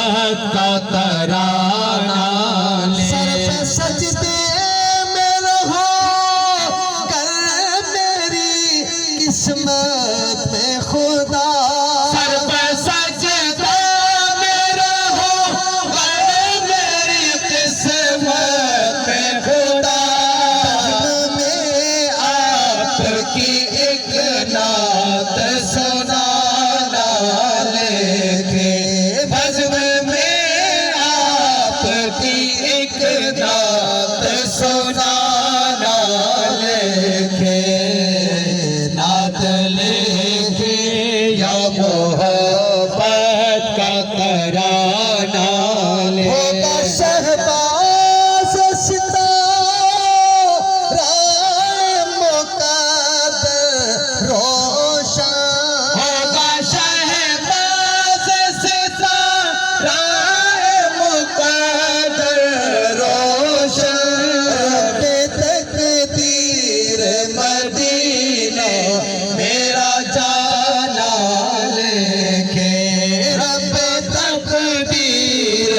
का तराना सर पे सजदे में रहो कर मेरी किस्मत में खुदा। सर पे सजदे में रहो कर मेरी किस्मत में खुदा। में आपकी एक नात सुनाना लेके बज़्म में आपकी एक नात सुनाना लेके नात लेके या मोहब्बत का तराना होगा लेके शहबाज सितारा मुक़द्दर रोशन। होगा शहबाज सितारा मुक़द्दर रोशन। के तकदीर मदीने मेरा जाना लेके रब तकदीर